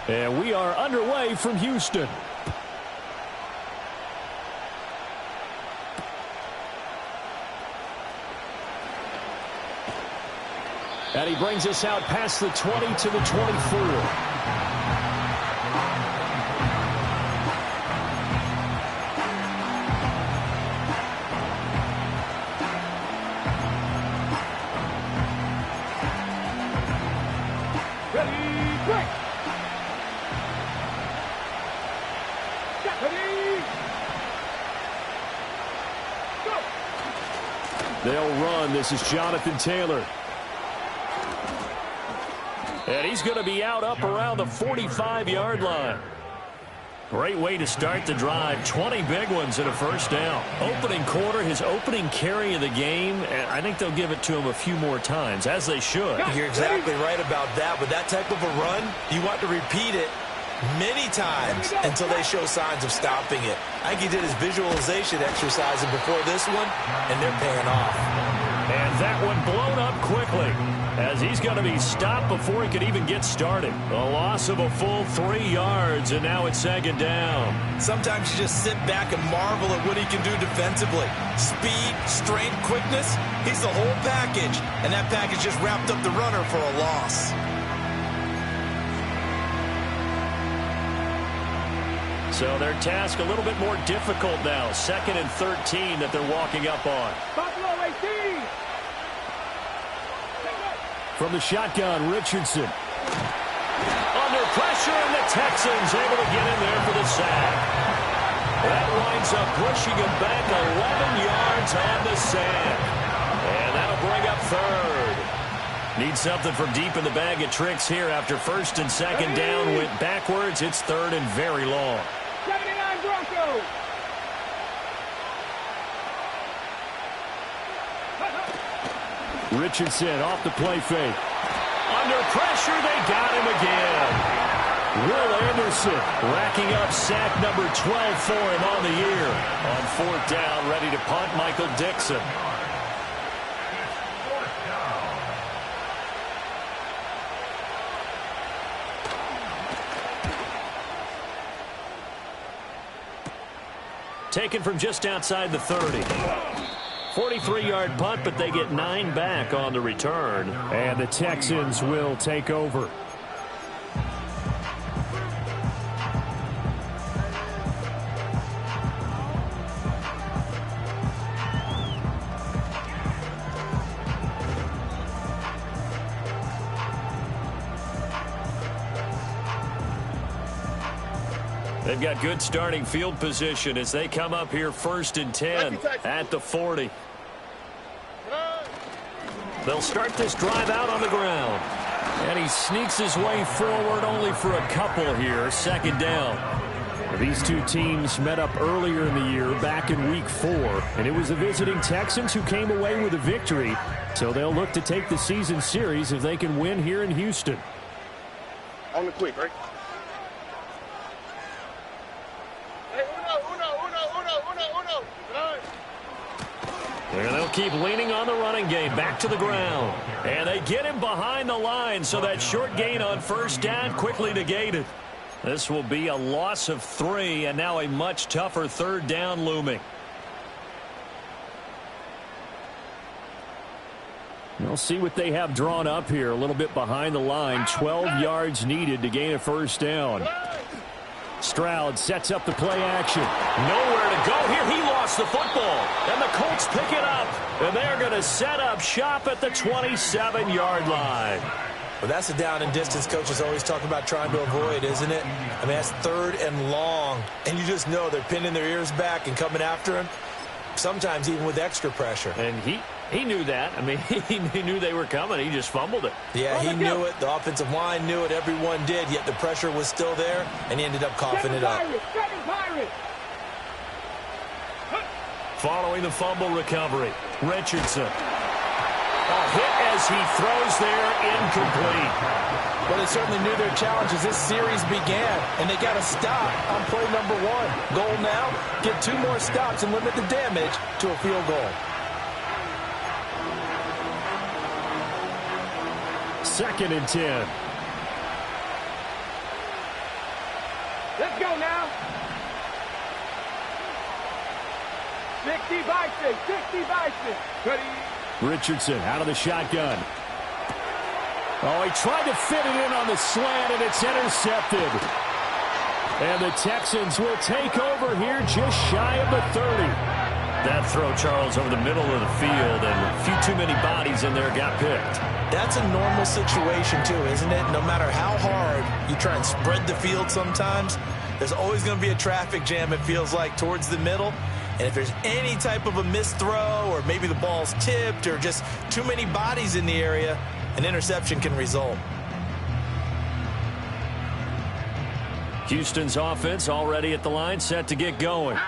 And we are underway from Houston. And he brings us out past the 20 to the 24. They'll run. This is Jonathan Taylor. And he's going to be out up around the 45-yard line. Great way to start the drive. 20 big ones and a first down. Opening quarter, his opening carry of the game, and I think they'll give it to him a few more times, as they should. You're exactly right about that. With that type of a run, you want to repeat it many times until they show signs of stopping it. I think he did his visualization exercise before this one, and they're paying off. And that one blown up quickly, as he's going to be stopped before he could even get started. A loss of a full 3 yards, and now it's second down. Sometimes you just sit back and marvel at what he can do defensively. Speed, strength, quickness, he's the whole package, and that package just wrapped up the runner for a loss. So their task a little bit more difficult now. 2nd and 13 that they're walking up on. From the shotgun, Richardson. Under pressure, and the Texans able to get in there for the sack. That winds up pushing him back 11 yards on the sack. And that'll bring up 3rd. Need something from deep in the bag of tricks here after 1st and 2nd down went backwards. It's 3rd and very long. 79 Broncos. Richardson off the play fake. Under pressure, they got him again. Will Anderson racking up sack number 12 for him on the year. On 4th down, ready to punt, Michael Dixon. Taken from just outside the 30. 43-yard punt, but they get 9 back on the return. And the Texans will take over. They've got good starting field position as they come up here 1st and 10 at the 40. They'll start this drive out on the ground. And he sneaks his way forward only for a couple here. 2nd down. These two teams met up earlier in the year back in week 4. And it was the visiting Texans who came away with a victory. So they'll look to take the season series if they can win here in Houston. On the quick, right? And they'll keep leaning on the running game. Back to the ground. And they get him behind the line, so that short gain on 1st down quickly negated. This will be a loss of 3, and now a much tougher 3rd down looming. We'll see what they have drawn up here. A little bit behind the line. 12 yards needed to gain a 1st down. Stroud sets up the play action. Nowhere to go here. He lost the football. And the Colts pick it up. And they're going to set up shop at the 27-yard line. Well, that's a down and distance coaches always talk about trying to avoid, isn't it? I mean, that's 3rd and long. And you just know they're pinning their ears back and coming after him, sometimes even with extra pressure. And he knew that. I mean, he knew they were coming. He just fumbled it. Yeah, he knew it. The offensive line knew it. Everyone did. Yet the pressure was still there, and he ended up coughing it up. Following the fumble recovery, Richardson. A hit as he throws there, incomplete. Well, they certainly knew their challenge as this series began, and they got to stop on play number 1. Goal now, get 2 more stops and limit the damage to a field goal. 2nd and 10. Let's go now. 60 bison, 60 bison. Ready? Richardson out of the shotgun. Oh, he tried to fit it in on the slant, and it's intercepted. And the Texans will take over here just shy of the 30. That throw, Charles, over the middle of the field, and a few too many bodies in there got picked. That's a normal situation, too, isn't it? No matter how hard you try and spread the field sometimes, there's always going to be a traffic jam, it feels like, towards the middle. And if there's any type of a missed throw, or maybe the ball's tipped, or just too many bodies in the area, an interception can result. Houston's offense already at the line, set to get going.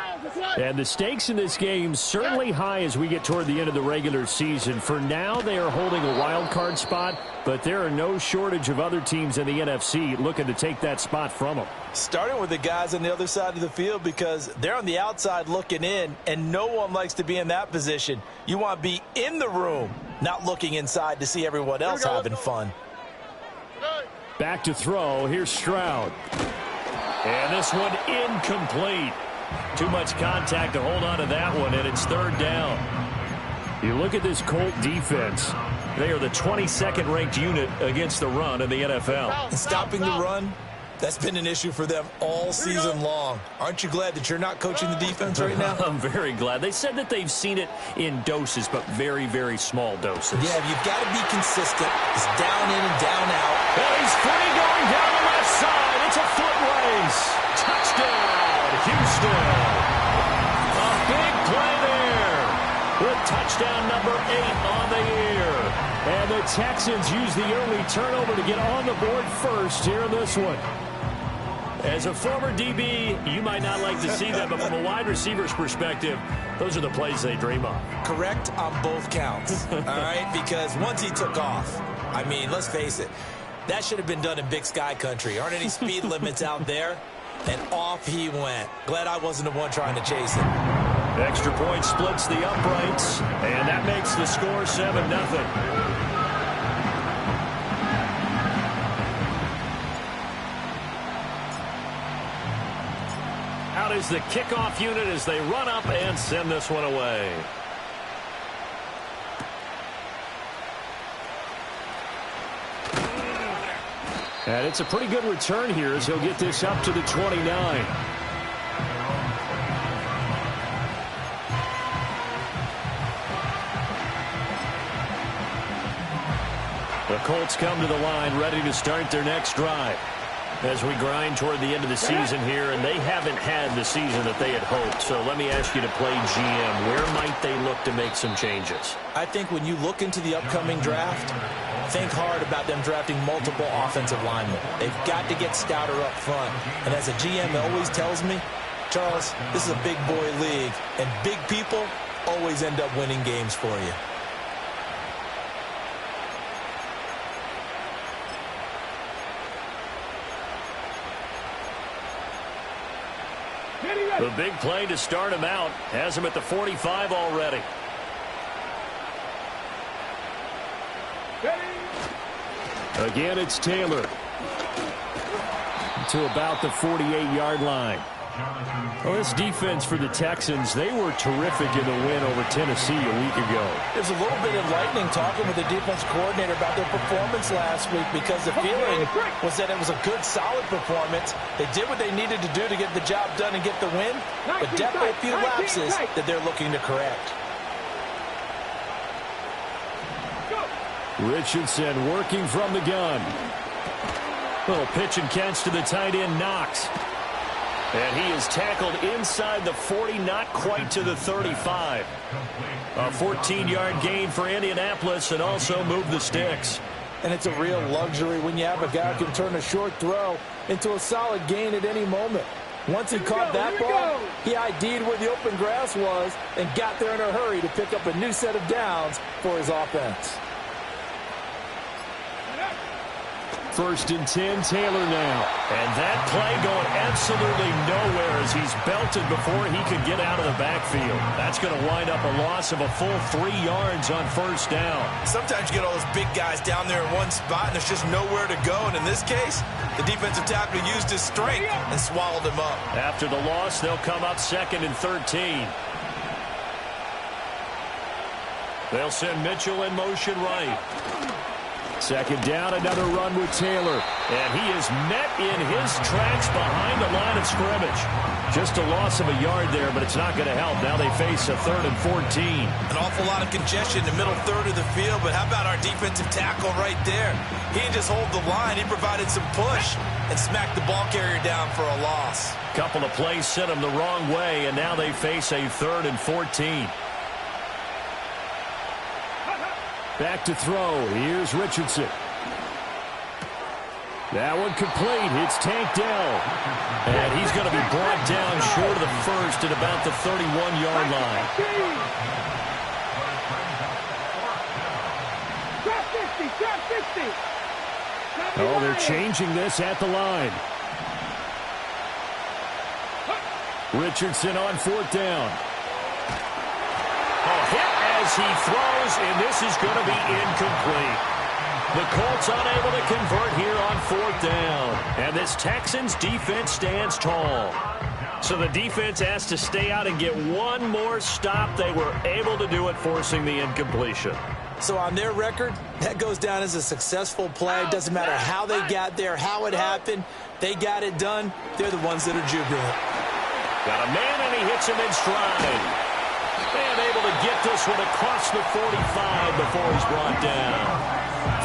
And the stakes in this game certainly high as we get toward the end of the regular season. For now, they are holding a wild card spot, but there are no shortage of other teams in the NFC looking to take that spot from them. Starting with the guys on the other side of the field, because they're on the outside looking in, and no one likes to be in that position. You want to be in the room, not looking inside to see everyone else having fun. Back to throw. Here's Stroud. And this one incomplete. Too much contact to hold on to that one, and it's third down. You look at this Colt defense. They are the 22nd ranked unit against the run in the NFL. Stopping the run, that's been an issue for them all season long. Aren't you glad that you're not coaching the defense right now? I'm very glad. They said that they've seen it in doses, but very, very small doses. Yeah, you've got to be consistent. It's down in and down out. And he's free going down the left side. It's a foot race. Touchdown, Houston. A big play there. With touchdown number 8 on the year. And the Texans use the early turnover to get on the board first here in this one. As a former DB, you might not like to see that, but from a wide receiver's perspective, those are the plays they dream of. Correct on both counts, all right? Because once he took off, I mean, let's face it, that should have been done in Big Sky Country. Aren't any speed limits out there? And off he went. Glad I wasn't the one trying to chase him. Extra point splits the uprights, and that makes the score 7-0. Out is the kickoff unit as they run up and send this one away. And it's a pretty good return here as he'll get this up to the 29. The Colts come to the line ready to start their next drive. As we grind toward the end of the season here, and they haven't had the season that they had hoped. So let me ask you to play GM. Where might they look to make some changes? I think when you look into the upcoming draft, think hard about them drafting multiple offensive linemen. They've got to get stouter up front. And as a GM always tells me, Charles, this is a big boy league, and big people always end up winning games for you. The big play to start him out has him at the 45 already. Again, it's Taylor to about the 48-yard line. Well, this defense for the Texans, they were terrific in the win over Tennessee a week ago. There's a little bit of lightning talking with the defense coordinator about their performance last week, because the feeling was that it was a good, solid performance. They did what they needed to do to get the job done and get the win, but definitely a few lapses that they're looking to correct. Richardson working from the gun. Little pitch and catch to the tight end, Knox. And he is tackled inside the 40, not quite to the 35. A 14-yard gain for Indianapolis, and also move the sticks. And it's a real luxury when you have a guy who can turn a short throw into a solid gain at any moment. Once he caught that ball, he ID'd where the open grass was and got there in a hurry to pick up a new set of downs for his offense. 1st and 10, Taylor now. And that play going absolutely nowhere as he's belted before he could get out of the backfield. That's going to wind up a loss of a full 3 yards on first down. Sometimes you get all those big guys down there in one spot, and there's just nowhere to go. And in this case, the defensive tackle used his strength and swallowed him up. After the loss, they'll come up 2nd and 13. They'll send Mitchell in motion right. 2nd down, another run with Taylor. And he is met in his tracks behind the line of scrimmage. Just a loss of a yard there, but it's not going to help. Now they face a 3rd and 14. An awful lot of congestion in the middle third of the field, but how about our defensive tackle right there? He didn't just hold the line. He provided some push and smacked the ball carrier down for a loss. Couple of plays sent him the wrong way, and now they face a 3rd and 14. Back to throw. Here's Richardson. That one complete. It's Tank Dell. And he's going to be brought down short of the first at about the 31-yard line. Oh, they're changing this at the line. Richardson on 4th down. A hit as he throws, and this is going to be incomplete. The Colts unable to convert here on 4th down. And this Texans defense stands tall. So the defense has to stay out and get one more stop. They were able to do it, forcing the incompletion. So on their record, that goes down as a successful play. It doesn't matter how they got there, how it happened. They got it done. They're the ones that are jubilant. Got a man, and he hits him in stride. And able to get this one across the 45 before he's brought down.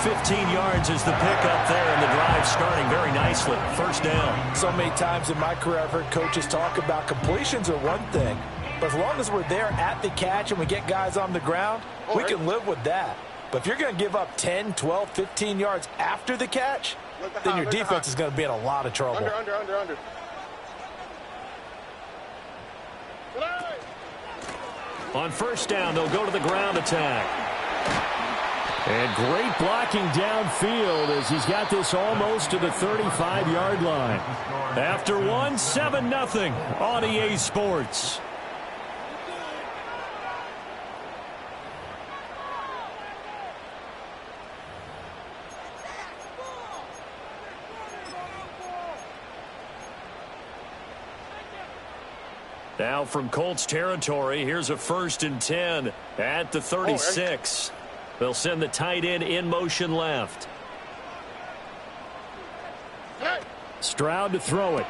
15 yards is the pickup there, and the drive starting very nicely. First down. So many times in my career I've heard coaches talk about completions are one thing, but as long as we're there at the catch and we get guys on the ground, we can live with that. But if you're going to give up 10, 12, 15 yards after the catch, then your defense is going to be in a lot of trouble. Under. On first down, they'll go to the ground attack. And great blocking downfield as he's got this almost to the 35-yard line. After one, 7-0 on EA Sports. Now from Colts territory, here's a 1st and 10 at the 36. They'll send the tight end in motion left. Stroud to throw it.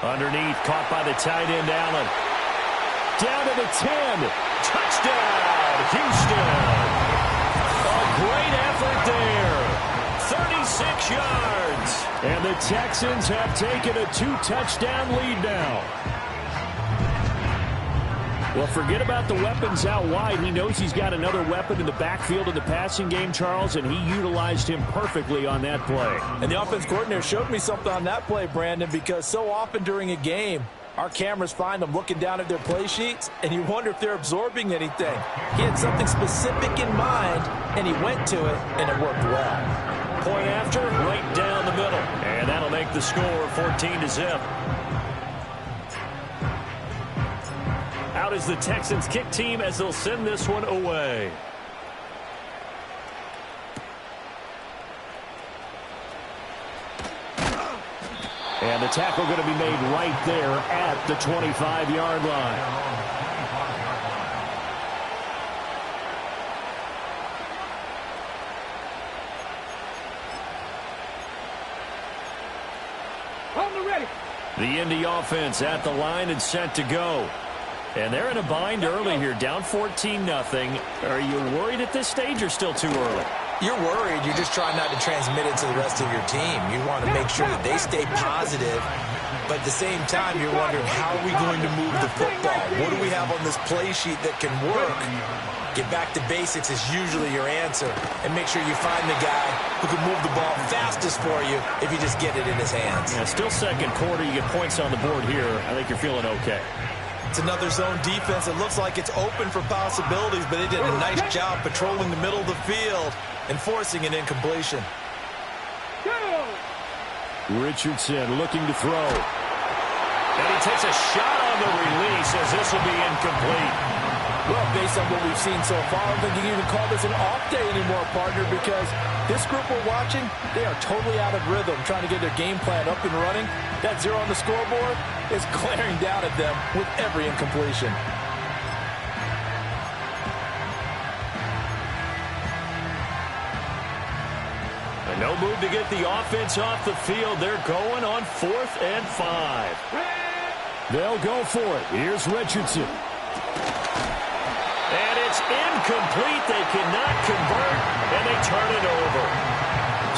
Underneath, caught by the tight end, Allen. Down to the 10. Touchdown, Houston. A great effort there. 36 yards. And the Texans have taken a 2-touchdown lead now. Well, forget about the weapons out wide. He knows he's got another weapon in the backfield in the passing game, Charles, and he utilized him perfectly on that play. And the offense coordinator showed me something on that play, Brandon, because so often during a game, our cameras find them looking down at their play sheets, and you wonder if they're absorbing anything. He had something specific in mind, and he went to it, and it worked well. Point after, right down the middle. And that'll make the score 14-0. Out is the Texans kick team as they'll send this one away. And the tackle going to be made right there at the 25-yard line. The Indy offense at the line and set to go. And they're in a bind early here, down 14-0. Are you worried at this stage or still too early? You're worried. You're just trying not to transmit it to the rest of your team. You want to make sure that they stay positive. But at the same time, you're wondering, how are we going to move the football? What do we have on this play sheet that can work? Get back to basics is usually your answer. And make sure you find the guy who can move the ball fastest for you if you just get it in his hands. Yeah, still second quarter. You get points on the board here. I think you're feeling okay. It's another zone defense. It looks like it's open for possibilities, but they did a nice job patrolling the middle of the field and forcing an incompletion. Richardson looking to throw. And he takes a shot on the release as this will be incomplete. Well, based on what we've seen so far, I don't think you can even call this an off day anymore, partner, because this group we're watching, they are totally out of rhythm, trying to get their game plan up and running. That 0 on the scoreboard is glaring down at them with every incompletion. And no move to get the offense off the field. They're going on 4th and 5. They'll go for it. Here's Richardson. And it's incomplete. They cannot convert, and they turn it over.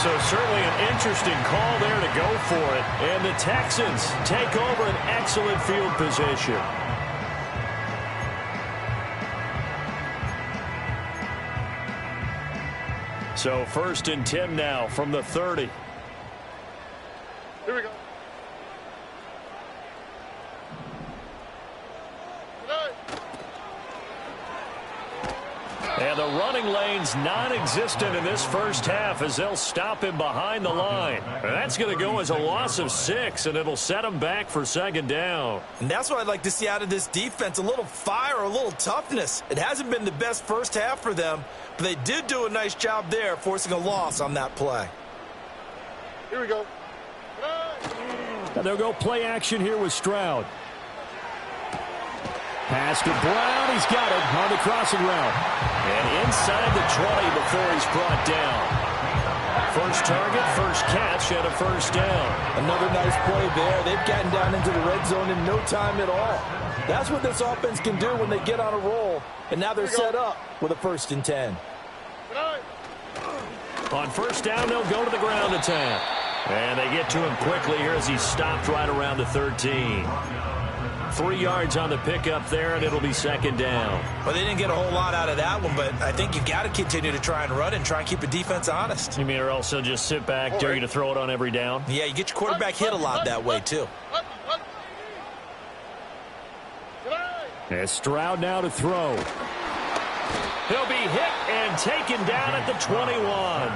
So certainly an interesting call there to go for it. And the Texans take over an excellent field position. So 1st and 10 now from the 30. Here we go. And the running lane's non-existent in this first half as they'll stop him behind the line. And that's going to go as a loss of 6, and it'll set him back for 2nd down. And that's what I'd like to see out of this defense, a little fire, a little toughness. It hasn't been the best first half for them, but they did do a nice job there, forcing a loss on that play. Here we go. And they'll go play action here with Stroud. Pass to Brown. He's got it on the crossing route. And inside the 20 before he's brought down. First target, first catch, and a 1st down. Another nice play there. They've gotten down into the red zone in no time at all. That's what this offense can do when they get on a roll. And now they're set up with a 1st and 10. On 1st down, they'll go to the ground attack. And they get to him quickly here as he's stopped right around the 13. 3 yards on the pickup there, and it'll be 2nd down. Well, they didn't get a whole lot out of that one, but I think you've got to continue to try and run and try and keep the defense honest. You mean or else they'll just sit back, dare you to throw it on every down? Yeah, you get your quarterback hit a lot that way, too. And Stroud now to throw. He'll be hit and taken down at the 21.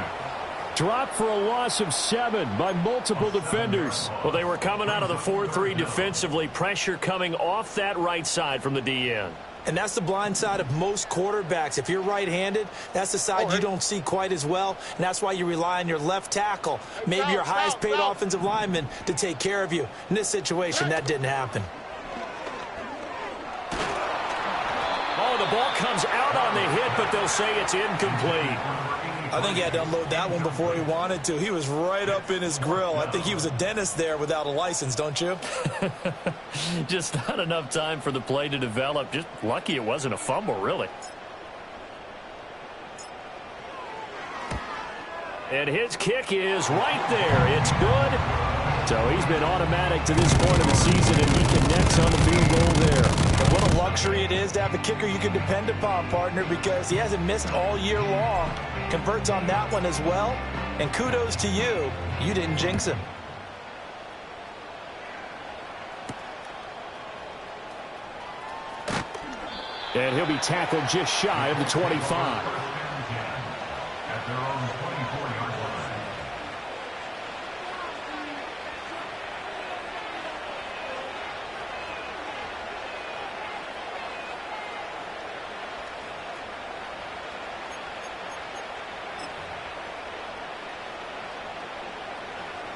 Dropped for a loss of 7 by multiple defenders. Well, they were coming out of the 4-3 defensively. Pressure coming off that right side from the DN. And that's the blind side of most quarterbacks. If you're right-handed, that's the side you don't see quite as well. And that's why you rely on your left tackle, maybe your highest-paid offensive lineman, to take care of you. In this situation, that didn't happen. Oh, the ball comes out on the hit, but they'll say it's incomplete. I think he had to unload that one before he wanted to. He was right up in his grill. I think he was a dentist there without a license, don't you? Just not enough time for the play to develop. Just lucky it wasn't a fumble, really. And his kick is right there. It's good. So he's been automatic to this point of the season, and he connects on the field goal there. And what a luxury it is to have a kicker you can depend upon, partner, because he hasn't missed all year long. Converts on that one as well. And kudos to you. You didn't jinx him. And he'll be tackled just shy of the 25.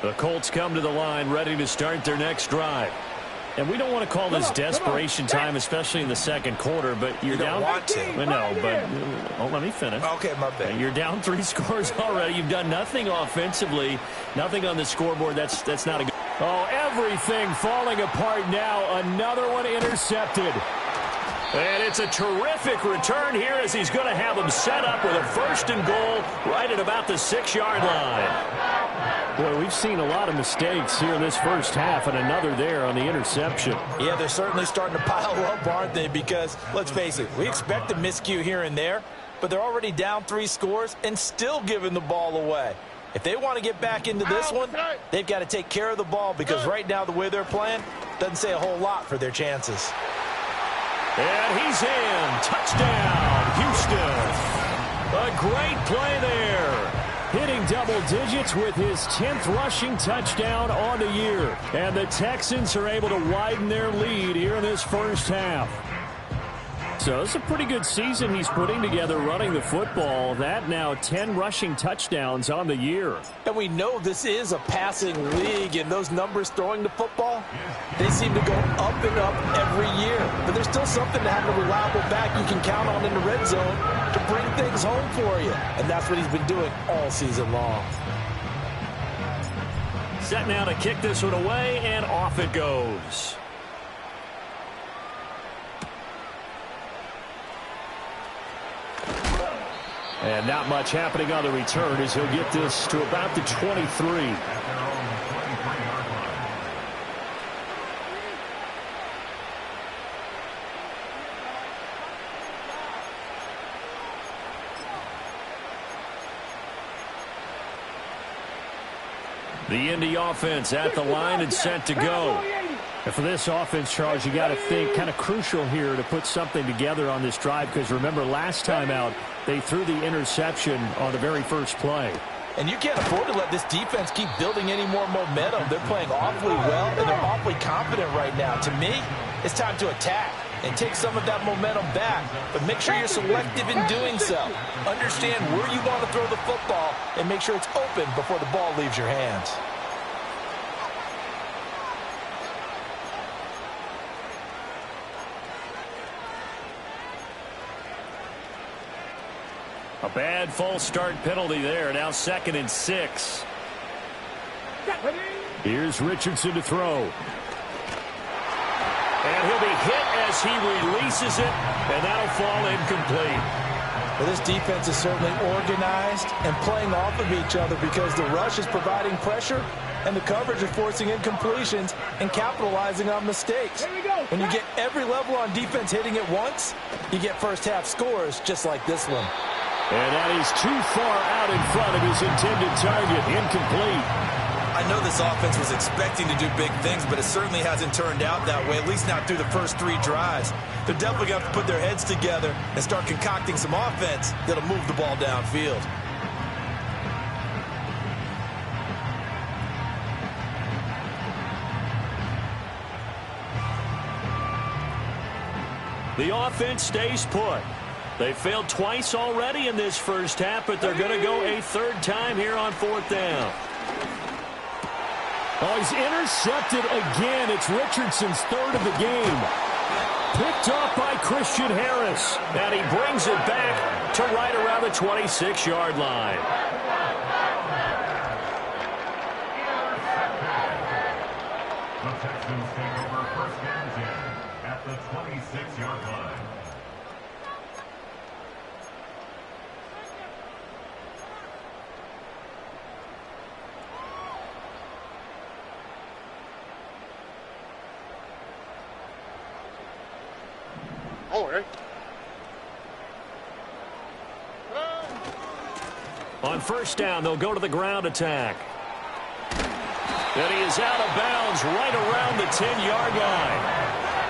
The Colts come to the line ready to start their next drive. And we don't want to call this desperation time, especially in the second quarter, but you're down. Want to. No, but let me finish. Okay, my bad. You're down 3 scores already. You've done nothing offensively, nothing on the scoreboard. That's not a good. Oh, everything falling apart now. Another one intercepted. And it's a terrific return here as he's going to have him set up with a 1st and goal right at about the 6-yard line. Boy, we've seen a lot of mistakes here in this first half, and another there on the interception. Yeah, they're certainly starting to pile up, aren't they? Because, let's face it, we expect a miscue here and there, but they're already down 3 scores and still giving the ball away. If they want to get back into this one, they've got to take care of the ball, because right now the way they're playing doesn't say a whole lot for their chances. And he's in. Touchdown, Houston. A great play there. Hitting double digits with his 10th rushing touchdown on the year. And the Texans are able to widen their lead here in this first half. So it's a pretty good season he's putting together running the football. That now 10 rushing touchdowns on the year. And we know this is a passing league, and those numbers throwing the football, they seem to go up and up every year. But there's still something to have a reliable back you can count on in the red zone to bring things home for you. And that's what he's been doing all season long. Set now to kick this one away, and off it goes. And not much happening on the return as he'll get this to about the 23. The Indy offense at the line and set to go. And for this offense, Charles, you got to think kind of crucial here to put something together on this drive, because remember last time out they threw the interception on the very first play. And you can't afford to let this defense keep building any more momentum. They're playing awfully well, and they're awfully confident right now. To me, it's time to attack and take some of that momentum back, but make sure you're selective in doing so. Understand where you want to throw the football and make sure it's open before the ball leaves your hands. A bad false start penalty there. Now 2nd and 6. Here's Richardson to throw. And he'll be hit as he releases it, and that'll fall incomplete. Well, this defense is certainly organized and playing off of each other, because the rush is providing pressure and the coverage is forcing incompletions and capitalizing on mistakes. When you get every level on defense hitting at once, you get first half scores just like this one. And that is too far out in front of his intended target. Incomplete. I know this offense was expecting to do big things, but it certainly hasn't turned out that way, at least not through the first 3 drives. They're definitely going to have to put their heads together and start concocting some offense that'll move the ball downfield. The offense stays put. They failed twice already in this first half, but they're going to go a 3rd time here on 4th down. Oh, he's intercepted again. It's Richardson's 3rd of the game. Picked off by Christian Harris. And he brings it back to right around the 26-yard line. The Texans take over 1st and 10 at the 26-yard line. On 1st down, they'll go to the ground attack. And he is out of bounds right around the 10-yard line.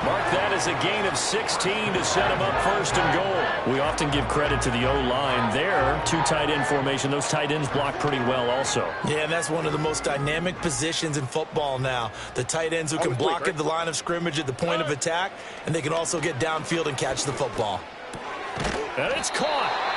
Mark that as a gain of 16 to set him up 1st and goal. We often give credit to the O-line there. 2 tight end formation. Those tight ends block pretty well also. Yeah, and that's one of the most dynamic positions in football now. The tight ends who can block at the line of scrimmage at the point of attack, and they can also get downfield and catch the football. And it's caught.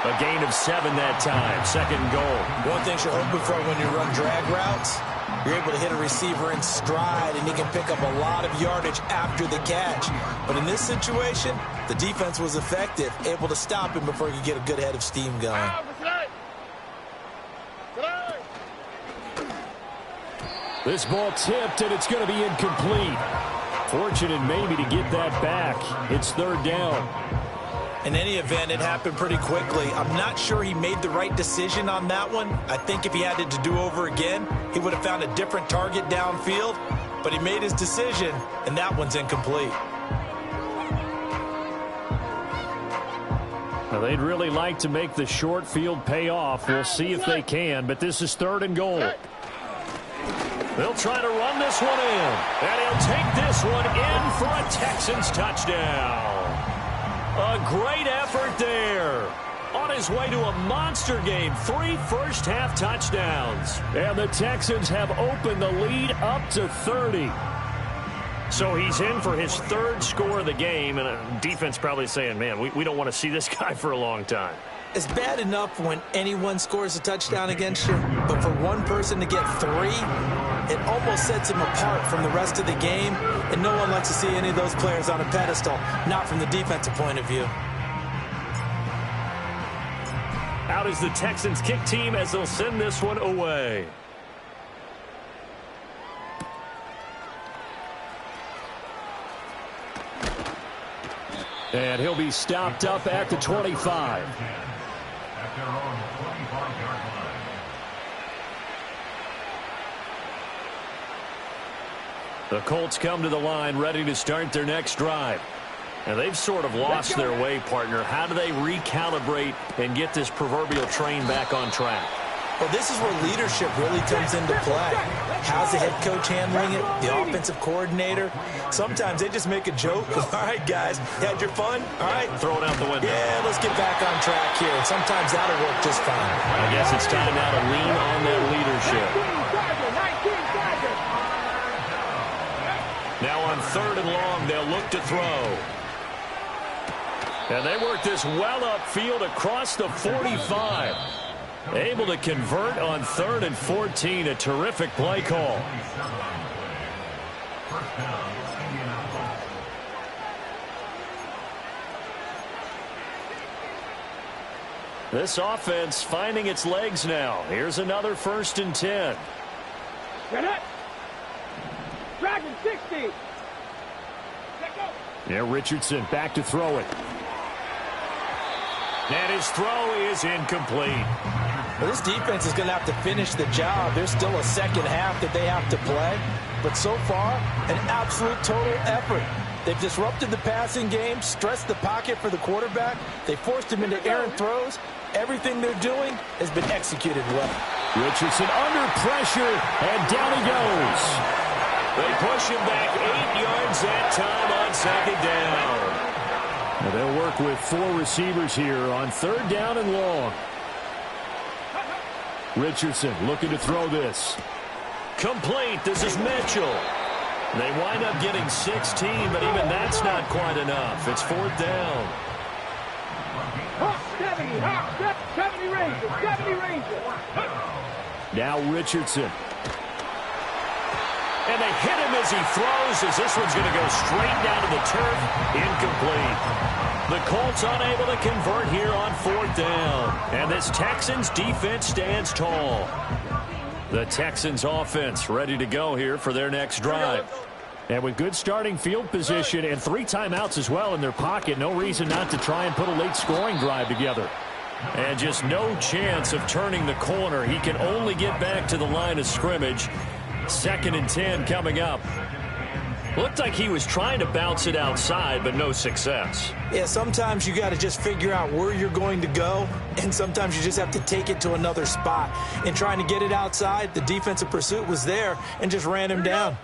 A gain of 7 that time. 2nd and goal. One thing you're hoping for when you run drag routes, you're able to hit a receiver in stride, and he can pick up a lot of yardage after the catch. But in this situation, the defense was effective, able to stop him before he could get a good head of steam going. This ball tipped, and it's going to be incomplete. Fortunate maybe to get that back. It's 3rd down. In any event, it happened pretty quickly. I'm not sure he made the right decision on that one. I think if he had it to do over again, he would have found a different target downfield. But he made his decision, and that one's incomplete. Well, they'd really like to make the short field pay off. We'll see if they can, but this is 3rd and goal. They'll try to run this one in, and he'll take this one in for a Texans touchdown. A great effort there. On his way to a monster game, 3 first-half touchdowns. And the Texans have opened the lead up to 30. So he's in for his 3rd score of the game, and defense probably saying, man, we don't want to see this guy for a long time. It's bad enough when anyone scores a touchdown against you, but for one person to get 3, it almost sets him apart from the rest of the game, and no one likes to see any of those players on a pedestal, not from the defensive point of view. Out is the Texans kick team as they'll send this one away. And he'll be stopped up at the 25. At their own 25-yard line. The Colts come to the line ready to start their next drive. And they've sort of lost their way, partner. How do they recalibrate and get this proverbial train back on track? Well, this is where leadership really comes into play. How's the head coach handling it? The offensive coordinator? Sometimes they just make a joke. All right, guys, had your fun? All right. Throw it out the window. Yeah, let's get back on track here. And sometimes that'll work just fine. I guess it's time now to lean on that leadership. Now on 3rd and long, they'll look to throw. And they work this well upfield across the 45. Able to convert on 3rd and 14. A terrific play call. This offense finding its legs now. Here's another 1st and 10. Get it. Dragon 60. Yeah, Richardson back to throw it. And his throw is incomplete. Well, this defense is going to have to finish the job. There's still a second half that they have to play. But so far, an absolute total effort. They've disrupted the passing game, stressed the pocket for the quarterback. They forced him into errant throws. Everything they're doing has been executed well. Richardson under pressure, and down he goes. They push him back 8 yards that time on 2nd down. Now they'll work with 4 receivers here on 3rd down and long. Richardson looking to throw this. Complete. This is Mitchell. They wind up getting 16, but even that's not quite enough. It's 4th down. 70 Rangers. Now Richardson. And they hit him as he throws, as this one's going to go straight down to the turf. Incomplete. The Colts unable to convert here on 4th down. And this Texans defense stands tall. The Texans offense ready to go here for their next drive. And with good starting field position and 3 timeouts as well in their pocket, no reason not to try and put a late scoring drive together. And just no chance of turning the corner. He can only get back to the line of scrimmage. 2nd and 10 coming up. Looked like he was trying to bounce it outside, but no success. Yeah, sometimes you got to just figure out where you're going to go, and sometimes you just have to take it to another spot. In trying to get it outside, the defensive pursuit was there and just ran him down.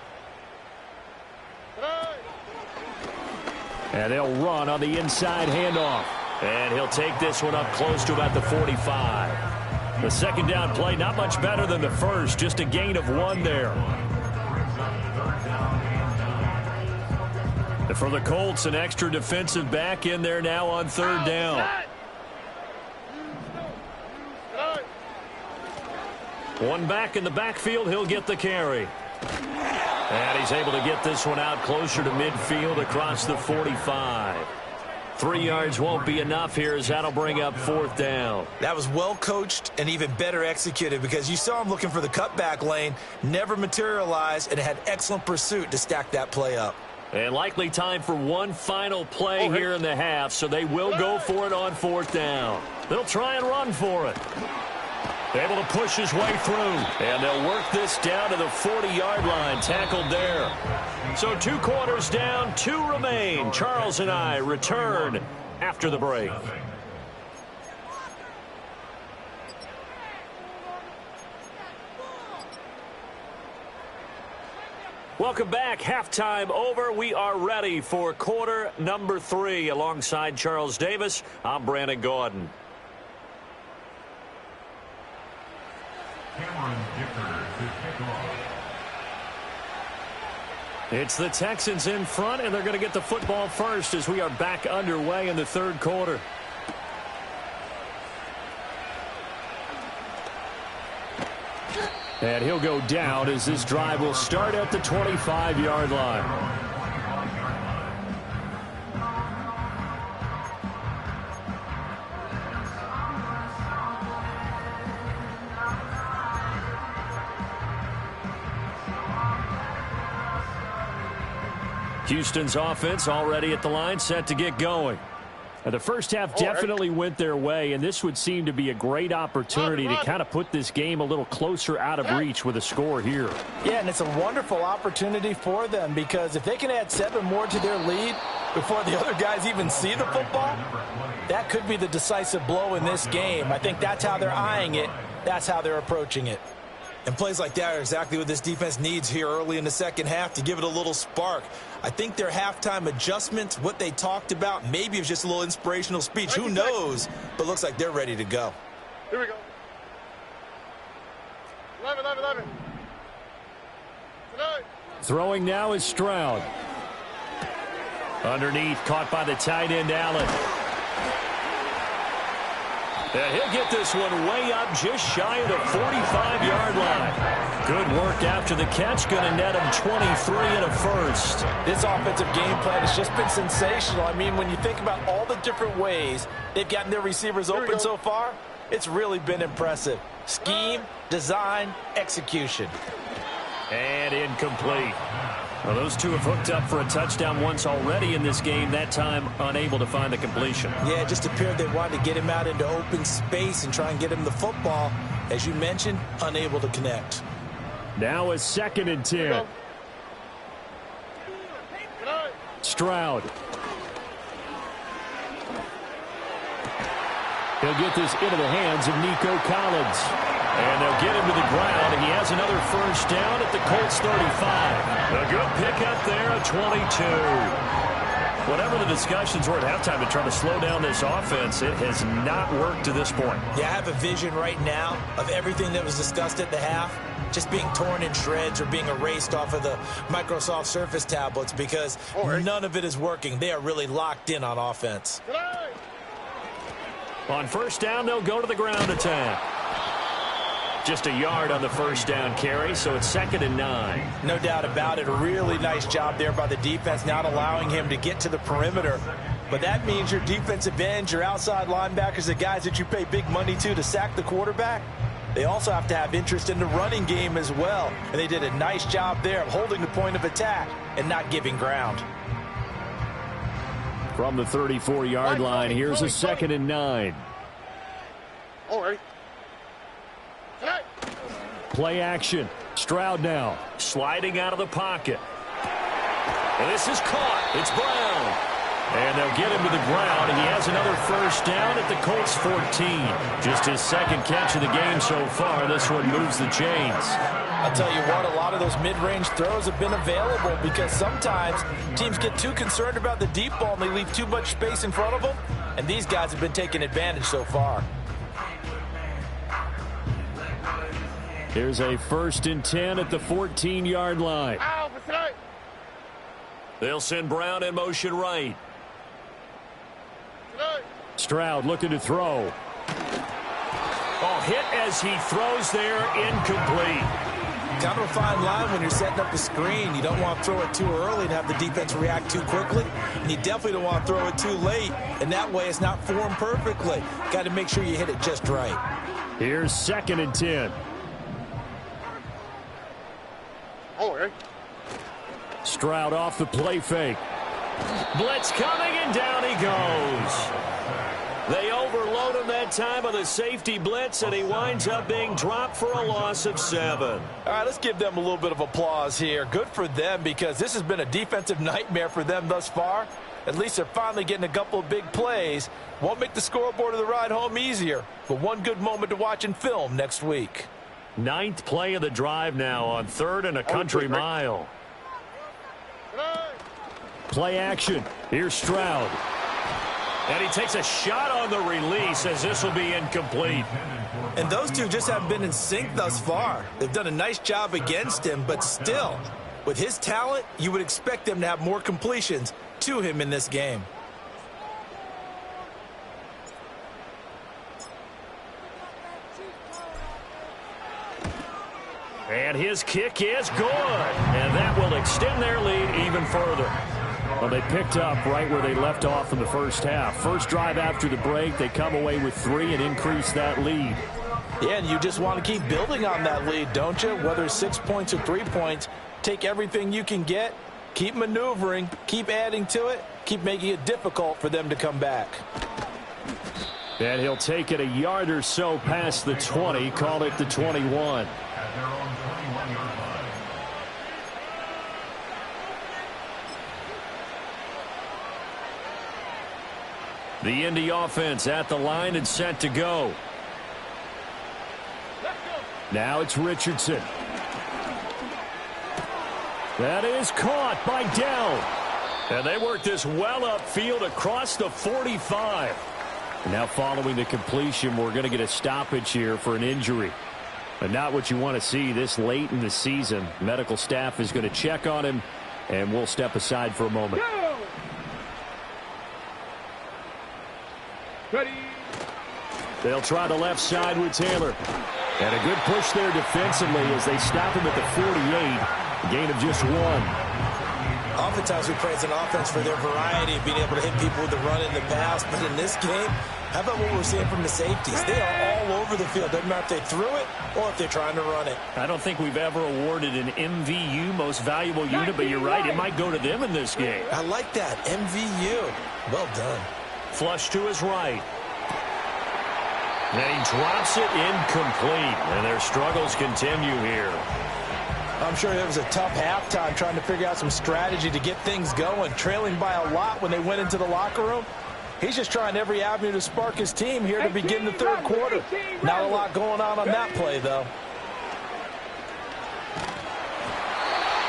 And they'll run on the inside handoff. And he'll take this one up close to about the 45. The 2nd down play, not much better than the first, just a gain of 1 there. And for the Colts, an extra defensive back in there now on 3rd down. One back in the backfield, he'll get the carry. And he's able to get this one out closer to midfield across the 45. 3 yards won't be enough here as that'll bring up 4th down. That was well coached and even better executed because you saw him looking for the cutback lane, never materialized, and had excellent pursuit to stack that play up. And likely time for one final play here in the half, so they will go for it on 4th down. They'll try and run for it. Able to push his way through, and they'll work this down to the 40-yard line, tackled there. So 2 quarters down, 2 remain. Charles and I return after the break. Welcome back. Halftime over. We are ready for quarter number 3. Alongside Charles Davis, I'm Brandon Gaudin. It's the Texans in front, and they're going to get the football first as we are back underway in the third quarter. And he'll go down as this drive will start at the 25-yard line. Houston's offense already at the line, set to get going. The first half definitely went their way, and this would seem to be a great opportunity to kind of put this game a little closer out of reach with a score here. Yeah, and it's a wonderful opportunity for them because if they can add 7 more to their lead before the other guys even see the football, that could be the decisive blow in this game. I think that's how they're eyeing it. That's how they're approaching it. And plays like that are exactly what this defense needs here early in the second half to give it a little spark. I think their halftime adjustments, what they talked about, maybe it was just a little inspirational speech. Who knows? But looks like they're ready to go. Here we go. 11. Tonight. Throwing now is Stroud. Underneath, caught by the tight end, Allen. And he'll get this one way up just shy of the 45-yard line. Good work after the catch. Going to net him 23 and a first. This offensive game plan has just been sensational. I mean, when you think about all the different ways they've gotten their receivers open so far, it's really been impressive. Scheme, design, execution. And incomplete. Well, those two have hooked up for a touchdown once already in this game, that time unable to find the completion. Yeah, it just appeared they wanted to get him out into open space and try and get him the football. As you mentioned, unable to connect. Now a 2nd and 10. Stroud. He'll get this into the hands of Nico Collins. And they'll get him to the ground, and he has another first down at the Colts 35. A good pickup there at 22. Whatever the discussions were at halftime to try to slow down this offense, it has not worked to this point. Yeah, I have a vision right now of everything that was discussed at the half just being torn in shreds or being erased off of the Microsoft Surface tablets because none of it is working. They are really locked in on offense. On first down, they'll go to the ground attack. Just a yard on the first down carry, so it's 2nd and 9. No doubt about it. A really nice job there by the defense, not allowing him to get to the perimeter. But that means your defensive ends, your outside linebackers, the guys that you pay big money to sack the quarterback, they also have to have interest in the running game as well. And they did a nice job there of holding the point of attack and not giving ground. From the 34-yard line, here's a 2nd and 9. All right. Play action. Stroud now sliding out of the pocket. And this is caught. It's Brown. And they'll get him to the ground, and he has another first down at the Colts 14. Just his 2nd catch of the game so far. This one moves the chains. I'll tell you what, a lot of those mid-range throws have been available because sometimes teams get too concerned about the deep ball and they leave too much space in front of them, and these guys have been taking advantage so far. Here's a 1st and 10 at the 14-yard line. They'll send Brown in motion right. Stroud looking to throw. Oh, hit as he throws there, incomplete. Kind of a fine line when you're setting up a screen. You don't want to throw it too early and have the defense react too quickly. And you definitely don't want to throw it too late. And that way it's not formed perfectly. Got to make sure you hit it just right. Here's 2nd and 10. All right. Stroud off the play fake. Blitz coming, and down he goes. They overload him that time with a safety blitz, and he winds up being dropped for a loss of 7. All right, let's give them a little bit of applause here. Good for them because this has been a defensive nightmare for them thus far. At least they're finally getting a couple of big plays. Won't make the scoreboard of the ride home easier, but one good moment to watch in film next week. 9th play of the drive now on 3rd and a country mile. Play action. Here's Stroud. And he takes a shot on the release as this will be incomplete. And those two just haven't been in sync thus far. They've done a nice job against him, but still, With his talent, you would expect them to have more completions to him in this game. And his kick is good. And that will extend their lead even further. Well, they picked up right where they left off in the first half. First drive after the break, they come away with 3 and increase that lead. Yeah, and you just want to keep building on that lead, don't you? Whether it's 6 points or 3 points, take everything you can get, keep maneuvering, keep adding to it, keep making it difficult for them to come back. And he'll take it a yard or so past the 20, call it the 21. At their own 21-yard line. The Indy offense at the line and set to go. Now it's Richardson. That is caught by Dell. And they work this well upfield across the 45. And now following the completion, we're going to get a stoppage here for an injury. But not what you want to see this late in the season. Medical staff is going to check on him, and we'll step aside for a moment. Ready. They'll try the left side with Taylor. And a good push there defensively as they stop him at the 48. A gain of just 1. Oftentimes we praise an offense for their variety of being able to hit people with the run in the pass. But in this game, how about what we're seeing from the safeties? They are all over the field. Doesn't matter if they threw it or if they're trying to run it. I don't think we've ever awarded an MVU, most valuable unit, but you're right. It might go to them in this game. I like that. MVU. Well done. Flush to his right. Then he drops it incomplete. And their struggles continue here. I'm sure it was a tough halftime trying to figure out some strategy to get things going. Trailing by a lot when they went into the locker room. He's just trying every avenue to spark his team here to begin the third quarter. Not a lot going on that play, though.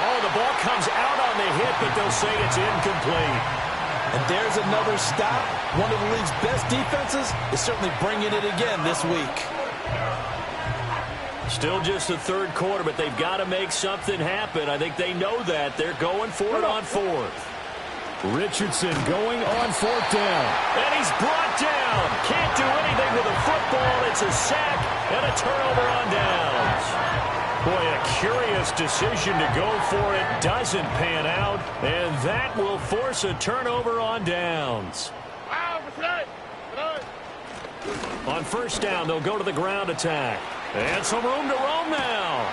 Oh, the ball comes out on the hit, but they'll say it's incomplete. And there's another stop. One of the league's best defenses is certainly bringing it again this week. Still just the third quarter, but they've got to make something happen. I think they know that. They're going for it on fourth. Richardson going on fourth down. And he's brought down. Can't do anything with a football. It's a sack and a turnover on downs. Boy, a curious decision to go for it. Doesn't pan out. And that will force a turnover on downs. On first down, they'll go to the ground attack. And some room to roam now.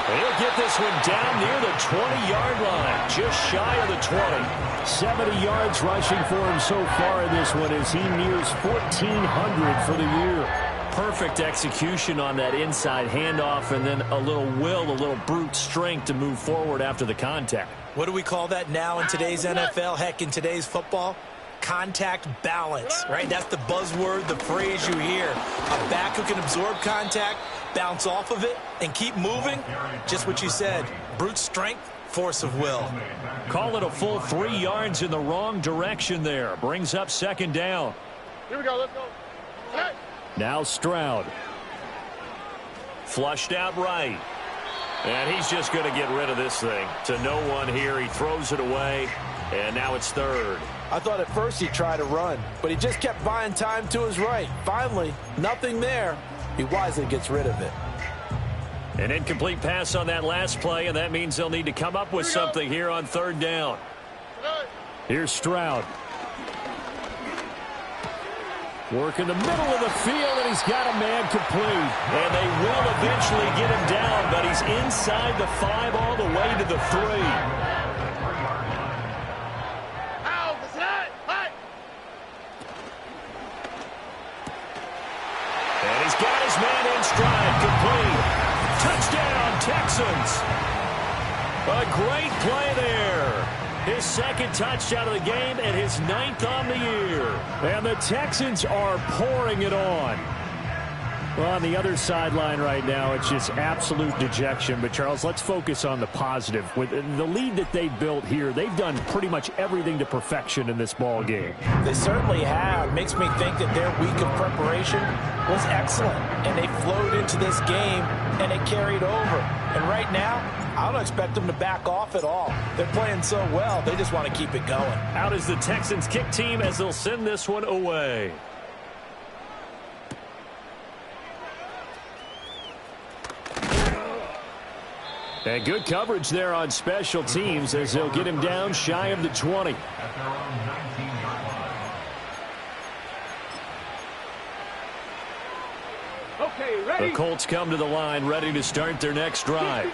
He'll get this one down near the 20-yard line, just shy of the 20. 70 yards rushing for him so far in this one as he nears 1,400 for the year. Perfect execution on that inside handoff, and then a little will, a little brute strength to move forward after the contact. What do we call that now in today's NFL? Heck, in today's football? Contact balance, right? That's the buzzword, the phrase you hear. A back who can absorb contact, bounce off of it, and keep moving. Just what you said. Brute strength, force of will. Call it a full 3 yards in the wrong direction there. Brings up second down. Here we go. Let's go. Hey. Now Stroud. Flushed out right. And he's just going to get rid of this thing. To no one here. He throws it away. And now it's third. I thought at first he'd try to run, but he just kept buying time to his right. Finally, nothing there. He wisely gets rid of it. An incomplete pass on that last play, and that means they'll need to come up with something here on third down. Here's Stroud. Work in the middle of the field, and he's got a man complete. And they will eventually get him down, but he's inside the 5 all the way to the 3. And he's got his man in stride, complete. Touchdown, Texans. A great play there. His second touchdown of the game and his 9th on the year. And the Texans are pouring it on. Well, on the other sideline right now, it's just absolute dejection. But, Charles, let's focus on the positive. With the lead that they built here, they've done pretty much everything to perfection in this ball game. They certainly have. Makes me think that their week of preparation was excellent. And they flowed into this game, and it carried over. And right now, I don't expect them to back off at all. They're playing so well, they just want to keep it going. Out is the Texans kick team as they'll send this one away. And good coverage there on special teams as they'll get him down shy of the 20. At their own 19-yard line. Okay, ready? The Colts come to the line ready to start their next drive.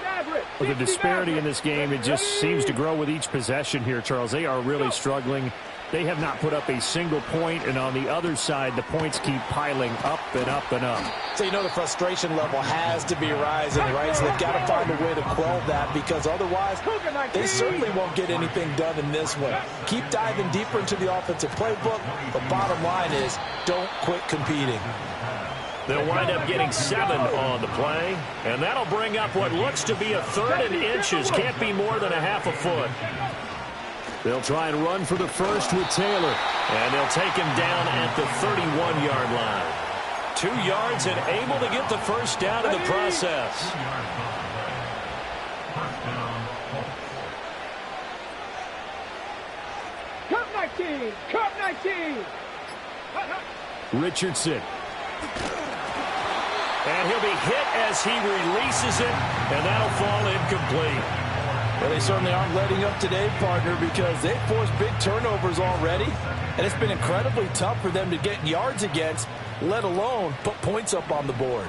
Well, the disparity in this game, it just seems to grow with each possession here, Charles. They are really struggling. They have not put up a single point, and on the other side, the points keep piling up and up and up. So, you know, the frustration level has to be rising, right? So they've got to find a way to quell that, because otherwise they certainly won't get anything done in this one. Keep diving deeper into the offensive playbook. The bottom line is don't quit competing. They'll wind up getting 7 on the play, and that'll bring up what looks to be a 3rd and inches. Can't be more than a half a foot. They'll try and run for the first with Taylor, and they'll take him down at the 31-yard line. 2 yards and able to get the first down in the process. Cut 19! Cut 19! Richardson. And he'll be hit as he releases it, and that'll fall incomplete. Well, they certainly aren't letting up today, partner, because they've forced big turnovers already, and it's been incredibly tough for them to get yards against, let alone put points up on the board.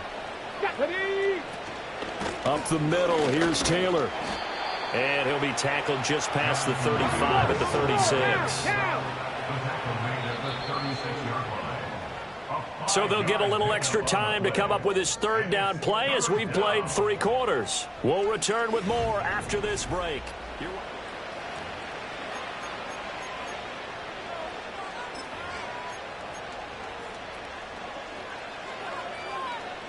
Up the middle, here's Taylor. And he'll be tackled just past the 35 at the 36. So they'll get a little extra time to come up with his 3rd down play as we've played 3 quarters. We'll return with more after this break.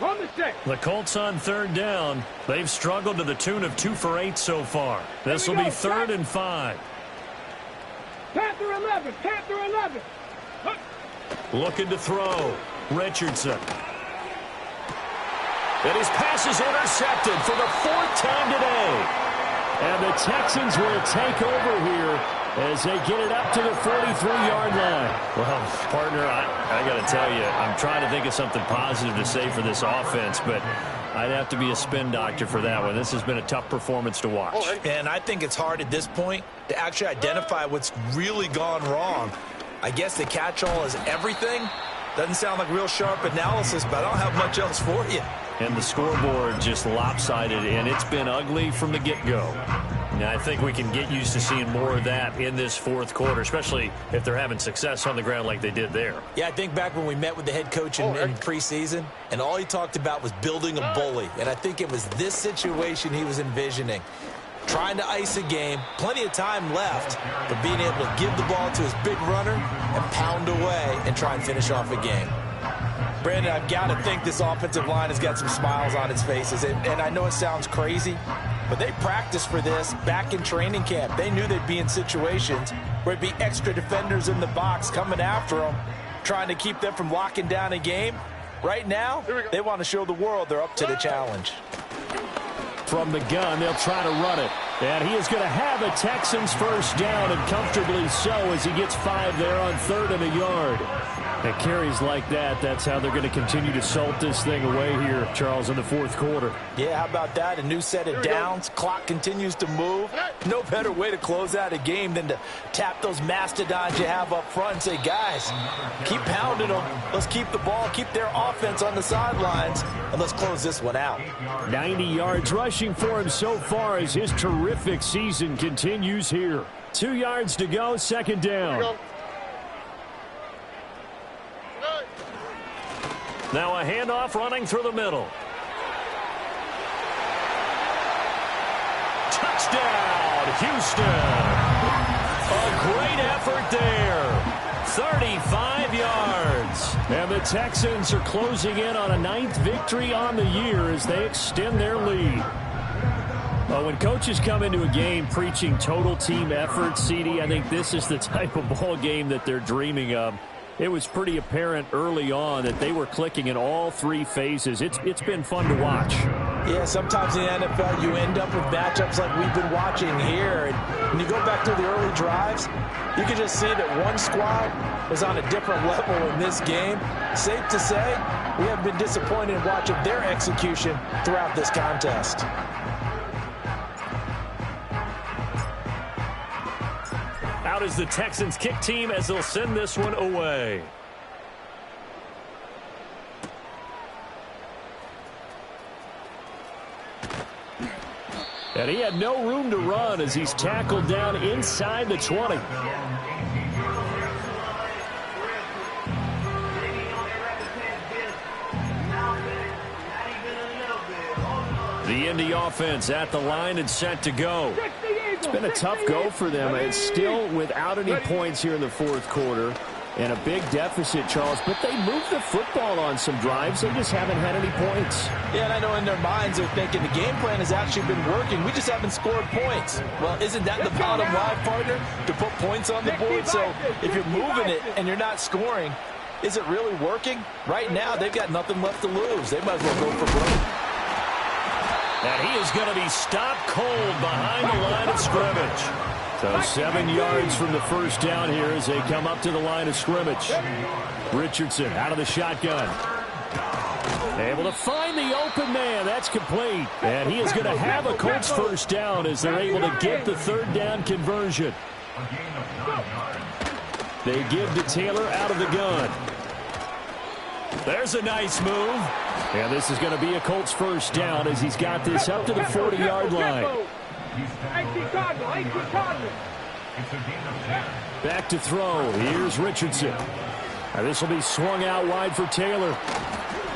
On the 6. The Colts on 3rd down. They've struggled to the tune of 2 for 8 so far. This will be 3rd and 5. Panther 11. Panther 11. Looking to throw. Richardson. And his pass is intercepted for the 4th time today. And the Texans will take over here as they get it up to the 43-yard line. Well, partner, I got to tell you, I'm trying to think of something positive to say for this offense, but I'd have to be a spin doctor for that one. This has been a tough performance to watch. And I think it's hard at this point to actually identify what's really gone wrong. I guess the catch-all is everything. Doesn't sound like real sharp analysis, but I don't have much else for you. And the scoreboard just lopsided, and it's been ugly from the get-go. Now, I think we can get used to seeing more of that in this 4th quarter, especially if they're having success on the ground like they did there. Yeah, I think back when we met with the head coach in preseason, and all he talked about was building a bully. And I think it was this situation he was envisioning. Trying to ice a game, plenty of time left, but being able to give the ball to his big runner and pound away and try and finish off a game. Brandon, I've got to think this offensive line has got some smiles on its faces. And I know it sounds crazy, but they practiced for this back in training camp. They knew they'd be in situations where it'd be extra defenders in the box coming after them, trying to keep them from locking down a game. Right now, they want to show the world they're up to the challenge. From the gun, they'll try to run it. And he is going to have a Texans first down, and comfortably so, as he gets 5 there on 3rd and a yard. And carries like that, that's how they're going to continue to salt this thing away here, Charles, in the 4th quarter. Yeah, how about that? A new set of downs. Clock continues to move. No better way to close out a game than to tap those mastodons you have up front and say, guys, keep pounding them. Let's keep the ball, keep their offense on the sidelines, and let's close this one out. 90 yards rushing for him so far as his terrific season continues here. 2 yards to go, 2nd down. Now a handoff running through the middle. Touchdown, Houston. A great effort there. 35 yards. And the Texans are closing in on a 9th victory on the year as they extend their lead. When coaches come into a game preaching total team effort, CD, I think this is the type of ball game that they're dreaming of. It was pretty apparent early on that they were clicking in all 3 phases. It's been fun to watch. Yeah, sometimes in the NFL you end up with matchups like we've been watching here. And when you go back to the early drives, you can just see that one squad was on a different level in this game. Safe to say, we have been disappointed in watching their execution throughout this contest. Out is the Texans kick team as they'll send this one away. And he had no room to run as he's tackled down inside the 20. The Indy offense at the line and set to go. It's been a tough go for them. It's still without any points here in the fourth quarter. And a big deficit, Charles, but they moved the football on some drives. They just haven't had any points. Yeah, and I know in their minds they're thinking the game plan has actually been working. We just haven't scored points. Well, isn't that the bottom line, partner? To put points on the board? So if you're moving it and you're not scoring, is it really working? Right now, they've got nothing left to lose. They might as well go for broke. And he is going to be stopped cold behind the line of scrimmage. So 7 yards from the first down here as they come up to the line of scrimmage. Richardson out of the shotgun. Able to find the open man. That's complete. And he is going to have a Colts first down as they're able to get the third down conversion. They give to Taylor out of the gun. There's a nice move. And this is going to be a Colts first down as he's got this up to the 40-yard line. Back to throw. Here's Richardson. And this will be swung out wide for Taylor.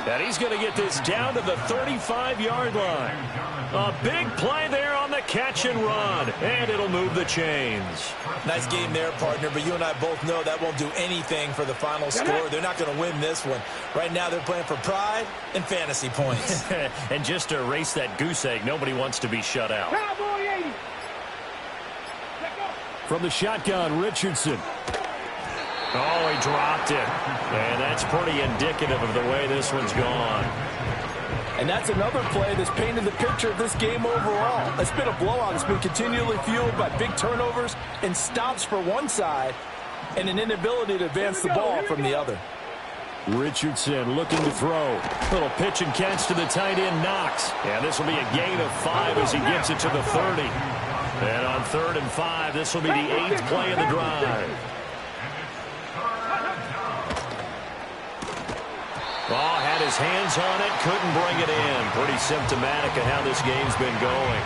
And he's going to get this down to the 35-yard line. A big play there on the catch and run. And it'll move the chains. Nice game there, partner, but you and I both know that won't do anything for the final score. They're not going to win this one. Right now they're playing for pride and fantasy points. And just to erase that goose egg, nobody wants to be shut out. From the shotgun, Richardson. Oh, he dropped it. And that's pretty indicative of the way this one's gone. And that's another play that's painted the picture of this game overall. It's been a blowout. It's been continually fueled by big turnovers and stops for one side and an inability to advance the ball from the other. Richardson looking to throw. Little pitch and catch to the tight end, Knox. And this will be a gain of 5 as he gets it to the 30. And on 3rd and 5, this will be the 8th play of the drive. Oh, had his hands on it, couldn't bring it in. Pretty symptomatic of how this game's been going.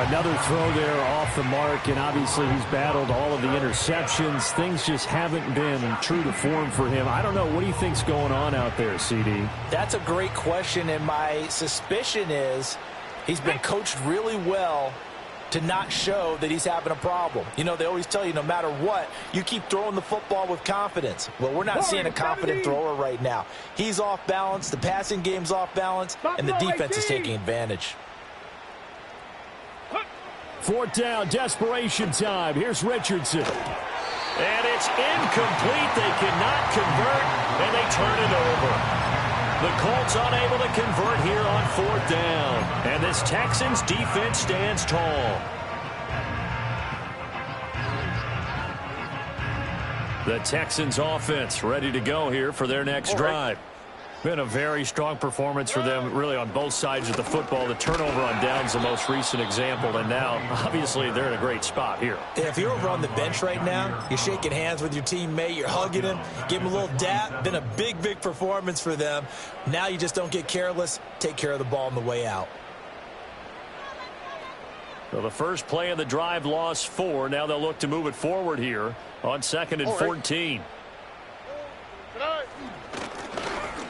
Another throw there off the mark, and obviously he's battled all of the interceptions. Things just haven't been true to form for him. I don't know. What do you think's going on out there, CD? That's a great question, and my suspicion is he's been coached really well to not show that he's having a problem. You know, they always tell you no matter what, you keep throwing the football with confidence. Well, we're not seeing a confident thrower right now. He's off balance, the passing game's off balance, and the defense is taking advantage. 4th down, desperation time. Here's Richardson. And it's incomplete. They cannot convert, and they turn it over. The Colts unable to convert here on 4th down. And this Texans defense stands tall. The Texans offense ready to go here for their next drive. Been a very strong performance for them, really, on both sides of the football. The turnover on downs the most recent example, and now, obviously, they're in a great spot here. Yeah, if you're over on the bench right now, you're shaking hands with your teammate, you're hugging him, give him a little dap. Been a big, big performance for them. Now you just don't get careless. Take care of the ball on the way out. So the first play of the drive lost 4. Now they'll look to move it forward here on 2nd and 14.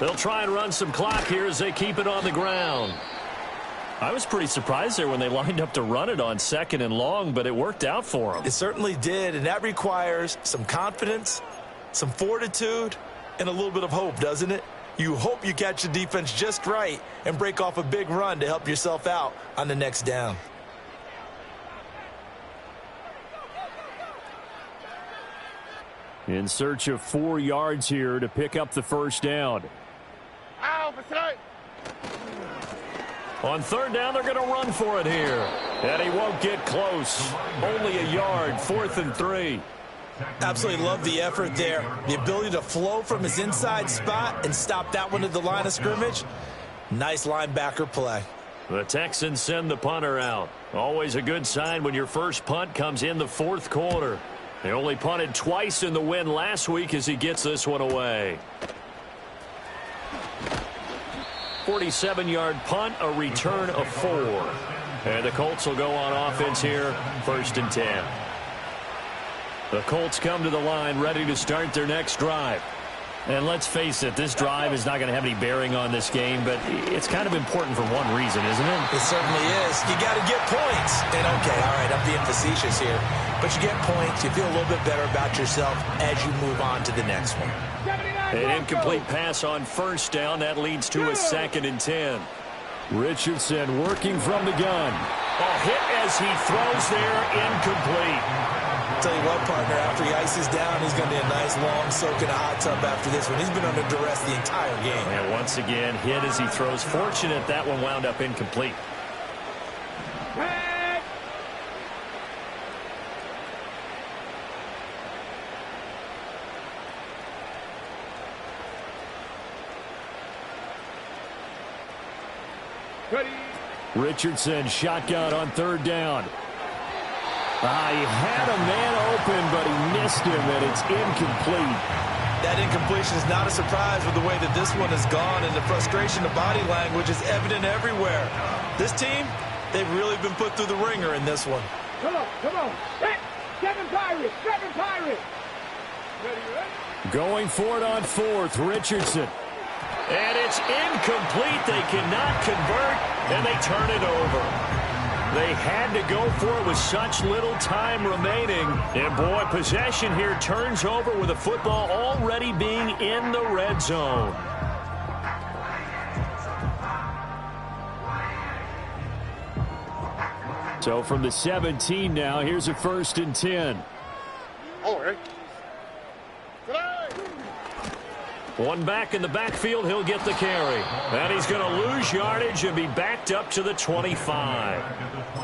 They'll try and run some clock here as they keep it on the ground. I was pretty surprised there when they lined up to run it on 2nd and long, but it worked out for them. It certainly did, and that requires some confidence, some fortitude, and a little bit of hope, doesn't it? You hope you catch the defense just right and break off a big run to help yourself out on the next down. In search of 4 yards here to pick up the first down. On third down, they're going to run for it here. And he won't get close. Only a yard, 4th and 3. Absolutely love the effort there. The ability to flow from his inside spot and stop that one at the line of scrimmage. Nice linebacker play. The Texans send the punter out. Always a good sign when your first punt comes in the 4th quarter. They only punted twice in the win last week as he gets this one away. 47-yard punt, a return of 4. And the Colts will go on offense here, 1st and 10. The Colts come to the line ready to start their next drive. And let's face it, this drive is not going to have any bearing on this game, but it's kind of important for one reason, isn't it? It certainly is. You got to get points. And okay, all right, I'm being facetious here. But you get points, you feel a little bit better about yourself as you move on to the next one. An incomplete pass on first down. That leads to a 2nd and 10. Richardson working from the gun. A hit as he throws there, incomplete. Tell you what, partner, after he ices down, he's going to be a nice long soak in a hot tub after this one. He's been under duress the entire game. And once again, hit as he throws. Fortunate that one wound up incomplete. Richardson shotgun on third down. He had a man open, but he missed him, and it's incomplete. That incompletion is not a surprise with the way that this one has gone, and the frustration of body language is evident everywhere. This team, they've really been put through the ringer in this one. Come on, come on. Seven Pirates, seven Pirates. Ready? Going for it on 4th, Richardson. And it's incomplete. They cannot convert, and they turn it over. They had to go for it with such little time remaining. And, boy, possession here turns over with the football already being in the red zone. So from the 17 now, here's a 1st and 10. Oh, hey. One back in the backfield, he'll get the carry. And he's going to lose yardage and be backed up to the 25.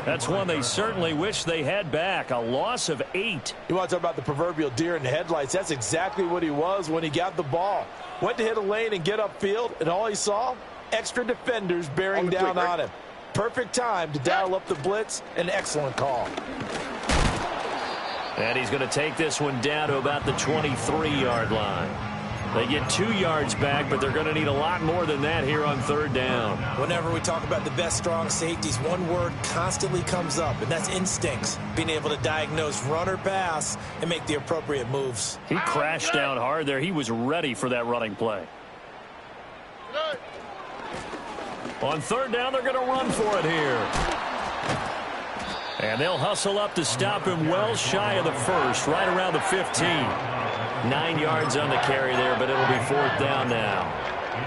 That's one they certainly wish they had back. A loss of 8. You want to talk about the proverbial deer in the headlights? That's exactly what he was when he got the ball. Went to hit a lane and get upfield, and all he saw, extra defenders bearing down on him. Perfect time to dial up the blitz. An excellent call. And he's going to take this one down to about the 23-yard line. They get 2 yards back, but they're going to need a lot more than that here on third down. Whenever we talk about the best strong safeties, one word constantly comes up, and that's instincts. Being able to diagnose run or pass and make the appropriate moves. He crashed down hard there. He was ready for that running play. On third down, they're going to run for it here. And they'll hustle up to stop him well shy of the first, right around the 15. 9 yards on the carry there, but it'll be 4th down now.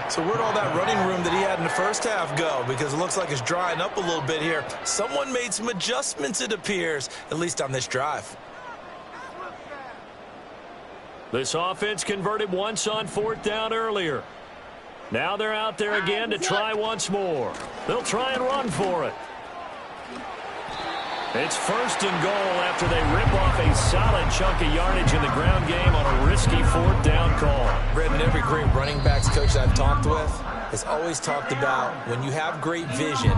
So where'd all that running room that he had in the first half go? Because it looks like it's drying up a little bit here. Someone made some adjustments, it appears, at least on this drive. This offense converted once on 4th down earlier. Now they're out there again to try once more. They'll try and run for it. It's 1st and goal after they rip off a solid chunk of yardage in the ground game on a risky 4th down call. Brendan, every great running backs coach I've talked with has always talked about when you have great vision,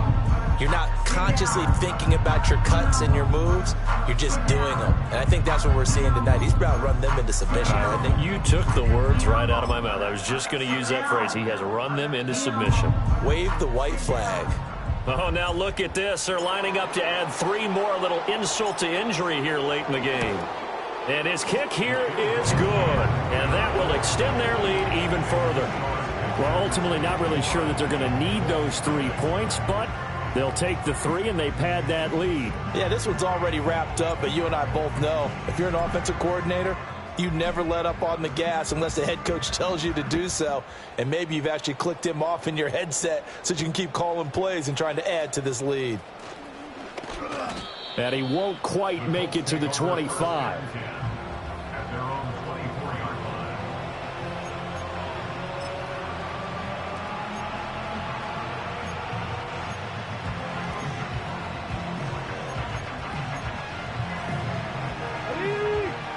you're not consciously thinking about your cuts and your moves. You're just doing them. And I think that's what we're seeing tonight. He's about to run them into submission, hasn't he? You took the words right out of my mouth. I was just going to use that phrase. He has run them into submission. Wave the white flag. Oh, now look at this. They're lining up to add 3 more, a little insult to injury here late in the game. And his kick here is good. And that will extend their lead even further. Well, ultimately not really sure that they're going to need those 3 points, but they'll take the 3 and they pad that lead. Yeah, this one's already wrapped up, but you and I both know if you're an offensive coordinator, you never let up on the gas unless the head coach tells you to do so. And maybe you've actually clicked him off in your headset so you can keep calling plays and trying to add to this lead. And he won't quite make it to the 25.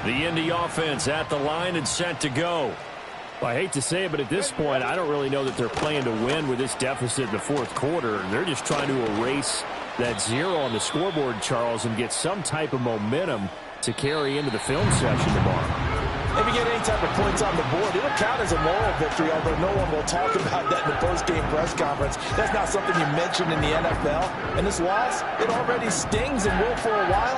The Indy offense at the line and set to go. Well, I hate to say it, but at this point, I don't really know that they're playing to win with this deficit in the fourth quarter. They're just trying to erase that 0 on the scoreboard, Charles, and get some type of momentum to carry into the film session tomorrow. If you get any type of points on the board, it'll count as a moral victory, although no one will talk about that in the post-game press conference. That's not something you mention in the NFL. And this loss, it already stings and will for a while.